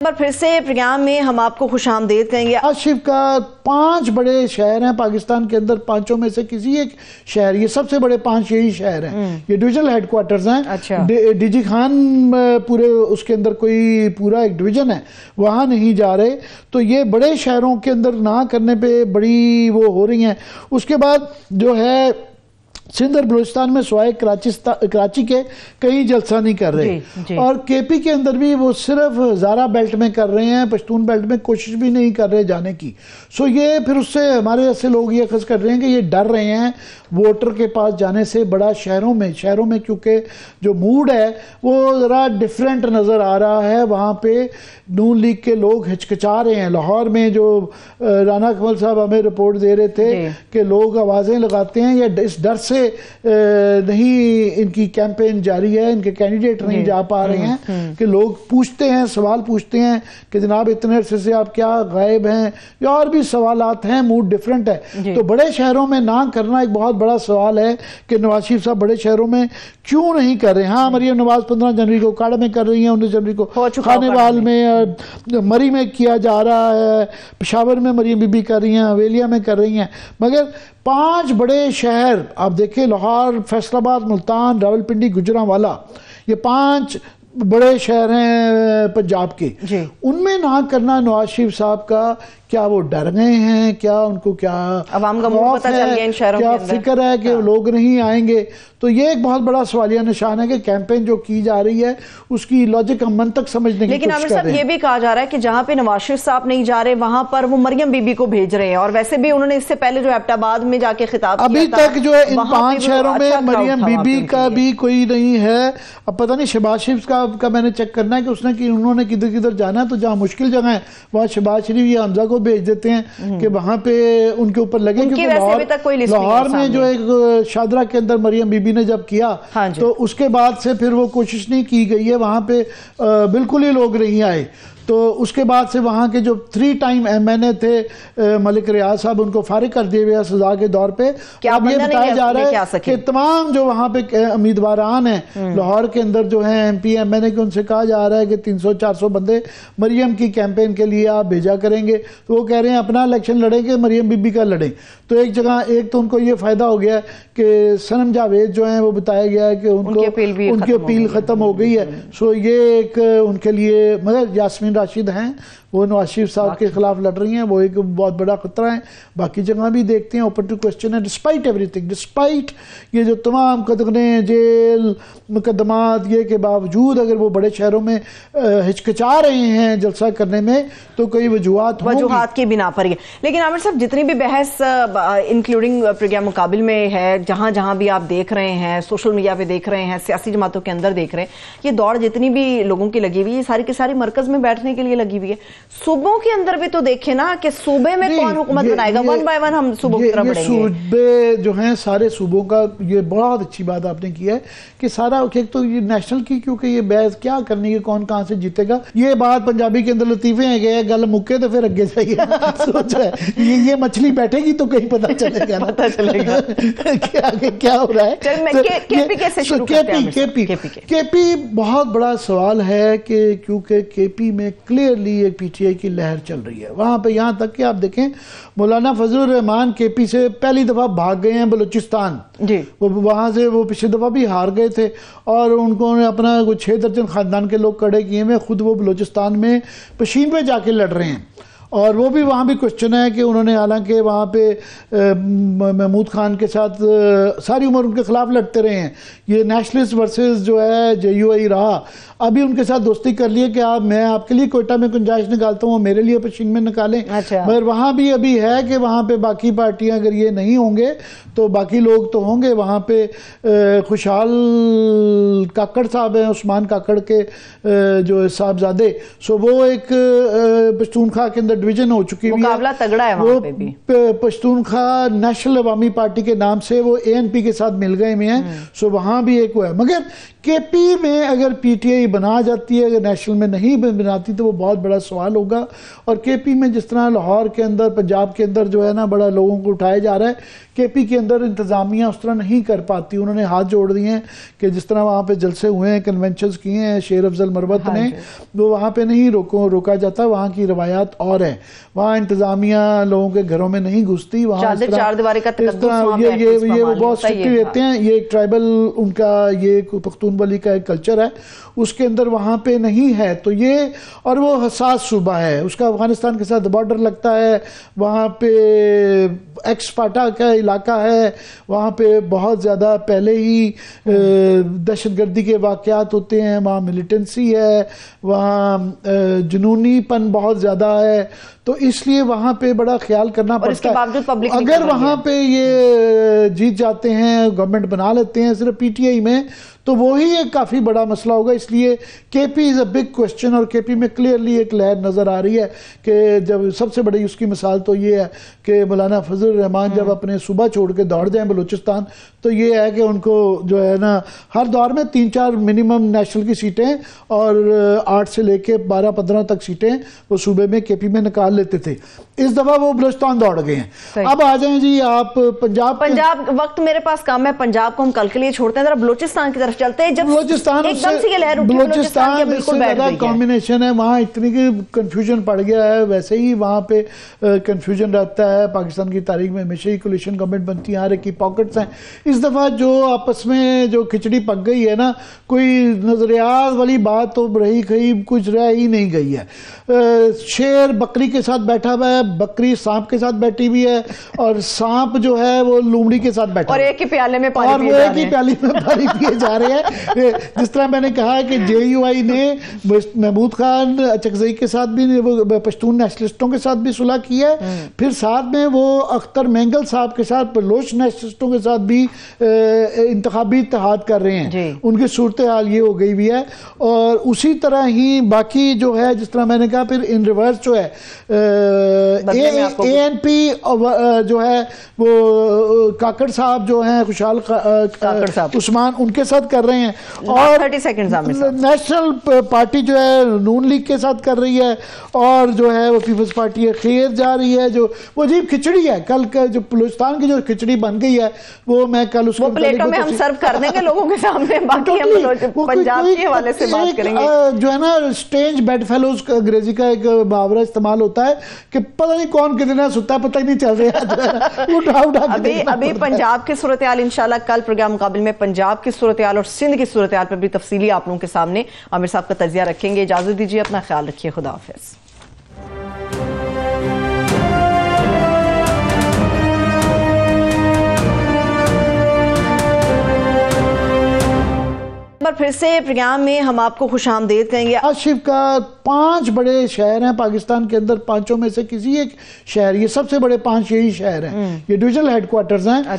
पर फिर से प्रोग्राम में हम आपको खुशामदीद कहेंगे। आशिफ का 5 बड़े शहर हैं पाकिस्तान के अंदर, 5 में से किसी एक शहर, ये सबसे बड़े 5 यही शहर हैं, ये डिविजनल हेडक्वार्टर्स हैं। अच्छा। डीजी खान पूरे उसके अंदर कोई पूरा एक डिवीजन है, वहाँ नहीं जा रहे। तो ये बड़े शहरों के अंदर ना करने पे बड़ी वो हो रही हैं। उसके बाद जो है सिंध और बलूचिस्तान में सवाए कराची के कहीं जलसा नहीं कर रहे जी। और केपी के अंदर भी वो सिर्फ ज़ारा बेल्ट में कर रहे हैं, पश्तून बेल्ट में कोशिश भी नहीं कर रहे जाने की। सो ये फिर उससे हमारे ऐसे लोग ये खस कर रहे हैं कि ये डर रहे हैं वोटर के पास जाने से। बड़ा शहरों में क्योंकि जो मूड है वो ज़रा डिफरेंट नज़र आ रहा है। वहाँ पे नून लीग के लोग हिचकिचा रहे हैं। लाहौर में जो राना कमल साहब हमें रिपोर्ट दे रहे थे कि लोग आवाज़ें लगाते हैं या इस डर से नहीं इनकी कैंपेन जारी है, इनके कैंडिडेट नहीं जा पा रहे हैं कि लोग पूछते हैं, सवाल पूछते हैं कि जनाब इतने अरसे से आप क्या गायब हैं, या और भी सवालात हैं। मूड डिफरेंट है। तो बड़े शहरों में ना करना एक बहुत बड़ा सवाल है कि नवाज शरीफ साहब बड़े शहरों में क्यों नहीं कर रहे। हाँ, मरियम नवाज 15 जनवरी को काड़ा में कर रही हैं, 19 जनवरी को खानेवाल में, मरी में किया जा रहा है, पेशावर में मरियम बीबी कर रही हैं, हवेलिया में कर रही हैं। मगर 5 बड़े शहर आप देखें, लाहौर, फैसलाबाद, मुल्तान, रावलपिंडी, गुजरांवाला, ये 5 बड़े शहर हैं पंजाब के। उनमें ना करना नवाज शरीफ साहब का, क्या वो डर गए हैं, क्या उनको क्या अवाम का मुंह पता चल गया इन शहरों क्या के अंदर? फिक्र है कि लोग नहीं आएंगे? तो ये एक बहुत बड़ा सवालिया निशान है कि कैंपेन जो की जा रही है उसकी लॉजिक हम मन तक समझने की कोशिश कर रहे हैं। लेकिन आमिर साहब ये भी कहा जा रहा है कि जहां पे नवाज शरीफ साहब नहीं जा रहे वहां पर वो मरियम बीबी को भेज रहे हैं, और वैसे भी उन्होंने इससे पहले जो एबटाबाद में जाके खिताब अभी तक जो है इन 5 शहरों में मरियम बीबी का भी कोई नहीं है। अब पता नहीं शहबाज शरीफ का मैंने चेक करना है कि उसने कि उन्होंने किधर किधर जाना है। तो जहाँ मुश्किल जगह है वहाँ शहबाज शरीफ या हमजा को भेज देते हैं कि वहां पे उनके ऊपर लगे। क्योंकि लाहौर में जो एक शादरा के अंदर मरियम बीबी ने जब किया तो उसके बाद से फिर वो कोशिश नहीं की गई है, वहां पे बिल्कुल ही लोग नहीं आए। तो उसके बाद से वहाँ के जो 3 टाइम MNA थे मलिक रियाज साहब, उनको फारिग कर दिए गए सजा के दौर पे। अब ये बताया जा रहा है कि तमाम जो वहाँ पे उम्मीदवारान हैं लाहौर के अंदर जो हैं MP MNA के, उनसे कहा जा रहा है कि 300-400 बंदे मरियम की कैंपेन के लिए आप भेजा करेंगे। तो वो कह रहे हैं अपना इलेक्शन लड़ेंगे, मरियम बीबी का लड़ें। तो एक जगह एक तो उनको ये फायदा हो गया कि सनम जावेद जो है वो बताया गया है कि उनकी अपील खत्म हो गई है। सो ये एक उनके लिए, मगर यास्मीन राशिद हैं वो नवाज शरीफ साहब के खिलाफ लड़ रही हैं, वो एक बहुत बड़ा खतरा है। बाकी जगह भी देखते हैं, ओपन टू क्वेश्चन है। डिस्पाइट एवरीथिंग, डिस्पाइट ये जो तमाम कदगने, जेल, मुकदमात, ये के बावजूद अगर वो बड़े शहरों में हिचकिचा रहे हैं जलसा करने में तो कई वजूहात की बिना पर। लेकिन आमिर साहब जितनी भी बहस इंक्लूडिंग प्रोग्राम मुकाबिल में है, जहां जहां भी आप देख रहे हैं, सोशल मीडिया पे देख रहे हैं, सियासी जमातों के अंदर देख रहे हैं, ये दौड़ जितनी भी लोगों की लगी हुई है सारी की सारी मरकज में बैठने के लिए लगी हुई है। सूबों के अंदर भी तो देखे ना कि सूबे में कौन हुकूमत बनाएगा। 1 बाय 1 हम सूबों की तरफ बढ़ेंगे। सूबे जो हैं सारे सूबों का, ये बहुत अच्छी बात आपने की है कि सारा एक तो ये नेशनल की, क्योंकि ये बहस क्या करनी है कौन कहां से जीतेगा, ये बात पंजाबी के अंदर लतीफे हैं गए गल मुक्के तो फिर अगे जाइए। सोच रहा है ये मछली बैठेगी तो कहीं पता चलेगा ना, पता चलेगा क्या हो रहा है। केपी बहुत बड़ा सवाल है कि क्योंकि केपी में क्लियरली एक PTI की लहर चल रही है वहां पे। यहां तक कि आप देखें मौलाना फजलुर रहमान केपी से पहली दफा भाग गए हैं बलूचिस्तान जी। वो वहां से वो पिछली दफा भी हार गए थे और उनको अपना 6 दर्जन खानदान के लोग खड़े किए हुए, खुद वो बलूचिस्तान में पशीन पे जाके लड़ रहे हैं। और वो भी वहाँ भी क्वेश्चन है कि उन्होंने, हालांकि वहाँ पे महमूद खान के साथ सारी उम्र उनके खिलाफ लड़ते रहे हैं, ये नेशनलिस्ट वर्सेस जो है JUI रहा, अभी उनके साथ दोस्ती कर लिए कि आप, मैं आपके लिए कोयटा में गुंजाइश निकालता हूँ, मेरे लिए पश्चिम में निकालें। अच्छा। मगर वहाँ भी अभी है कि वहाँ पे बाकी पार्टियां अगर ये नहीं होंगे तो बाकी लोग तो होंगे। वहाँ पे खुशहाल काकड़ साहब हैं, उस्मान काकड़ के जो साहबजादे, सो वो एक पश्तूनख्वा के अंदर डिवीजन हो चुकी है, मुकाबला तगड़ा है वहाँ पे भी। पश्तूनख्वा नेशनल अवामी पार्टी के नाम से वो ANP के साथ मिल गए हुए हैं। सो वहाँ भी एक वो है। मगर केपी में अगर पीटीआई बना जाती है, अगर नेशनल में नहीं बनाती तो वो बहुत बड़ा सवाल होगा। और केपी में जिस तरह लाहौर के अंदर, पंजाब के अंदर जो है ना बड़ा लोगों को उठाया जा रहा है, केपी के अंदर इंतजामिया उस तरह नहीं कर पाती। उन्होंने हाथ जोड़ दिए हैं कि जिस तरह वहाँ पे जलसे हुए हैं, कन्वेंशंस किए हैं शेर अफजल मरवत ने, वो वहाँ पे नहीं रोका जाता। वहाँ की रवायात और है, वहाँ इंतजामिया लोगों के घरों में नहीं घुसती। वहाँ ये वो बहुत स्ट्रिक्ट रहते हैं। ये एक ट्राइबल उनका, ये पख्तूनवाली का एक कल्चर है, उसके अंदर वहाँ पे नहीं है। तो ये, और वो हसास सूबा है, उसका अफगानिस्तान के साथ बॉर्डर लगता है, वहाँ पे एक्स फाटा का इलाका है, वहाँ पे बहुत ज़्यादा पहले ही दहशतगर्दी के वाक़यात होते हैं, वहाँ मिलिटेंसी है, वहाँ जुनूनीपन बहुत ज़्यादा है। तो इसलिए वहाँ पे बड़ा ख्याल करना पड़ता है। अगर वहाँ पे ये जीत जाते हैं, गवर्नमेंट बना लेते हैं सिर्फ पीटीआई में, तो वो ही एक काफ़ी बड़ा मसला होगा। इसलिए KP is a big question. और केपी में क्लियरली एक लहर नज़र आ रही है कि जब सबसे बड़ी उसकी मिसाल तो ये है कि मौलाना फजल रहमान जब अपने सूबा छोड़ के दौड़ जाएं बलूचिस्तान, तो ये है कि उनको जो है ना हर दौर में 3-4 मिनिमम नेशनल की सीटें और 8 से लेके 12-15 तक सीटें वो सूबे में केपी में निकाल लेते थे। इस दफ़ा वो बलूचिस्तान दौड़ गए हैं। अब आ जाएं जी आप पंजाब। वक्त मेरे पास कम है, पंजाब को हम कल के लिए छोड़ते हैं, जरा बलूचिस्तान की तरफ चलते हैं। जब बलूचिस्तान से ज़्यादा कॉम्बिनेशन है, वहाँ इतनी कंफ्यूजन पड़ गया है। वैसे ही वहाँ पे कंफ्यूजन रहता है, पाकिस्तान की तारीख में हमेशा ही कोलिशन गवर्नमेंट बनती है, हर एक की पॉकेट्स हैं। इस दफ़ा जो आपस में जो खिचड़ी पक गई है ना, कोई नजरियात वाली बात तो रही कहीं कुछ रह ही नहीं गई है। शेर बकरी के साथ बैठा हुआ है, बकरी सांप के साथ बैठी हुई है, और सांप जो है वो लोमड़ी के साथ बैठा, और एक ही प्याले में पानी पिए जा रहे हैं। जिस तरह मैंने कहा कि जेयूआई ने महमूद खान चकजई के साथ भी, पश्तून नेशनलिस्टों के साथ भी सुलह की है, फिर साथ में वो अख्तर मेंगल साहब के साथ बलोच नेशनलिस्टों के साथ भी इंतखाबी इत्तेहाद कर रहे हैं। उनकी सूरत हाल ये हो गई भी है। और उसी तरह ही बाकी जो है, जिस तरह मैंने कहा, फिर इन रिवर्स जो है एएनपी जो है वो काकड़ साहब जो हैं, खुशहाल उस्मान, उनके साथ कर रहे हैं। और 30 सेकंड नेशनल पार्टी जो है नून लीग के साथ कर रही है, और जो है वो पीपल्स पार्टी खैर जा रही है। जो वो अजीब खिचड़ी है, कल का जो बलूचिस्तान की जो खिचड़ी बन गई है, वो मैं कल उसको प्लेटों में हम सर्व कर देंगे लोगों के सामने। बाकी हम पंजाब के हवाले से बात करेंगे। जो है ना स्ट्रेंज बेड फेलोज अंग्रेजी का एक मुहावरा इस्तेमाल होता है कि पता नहीं कौन कितना सुता है, पता ही नहीं चल रहा है। अभी पंजाब की सूरत हाल इंशाल्लाह कल प्रोग्राम मुकाबिल में पंजाब की सूरत हाल और सिंध की सूरत हाल पर भी तफसीली आप लोगों के सामने आमिर साहब का तजिया रखेंगे। इजाजत दीजिए, अपना ख्याल रखिए, खुदा हाफिज। फिर से प्रोग्राम में हम आपको खुशामदीद कहेंगे। आशिफ का 5 बड़े शहर हैं पाकिस्तान के अंदर, 5 में से किसी एक शहर, ये सबसे बड़े 5 यही शहर हैं, ये डिविजनल हेडक्वार्टर्स हैं।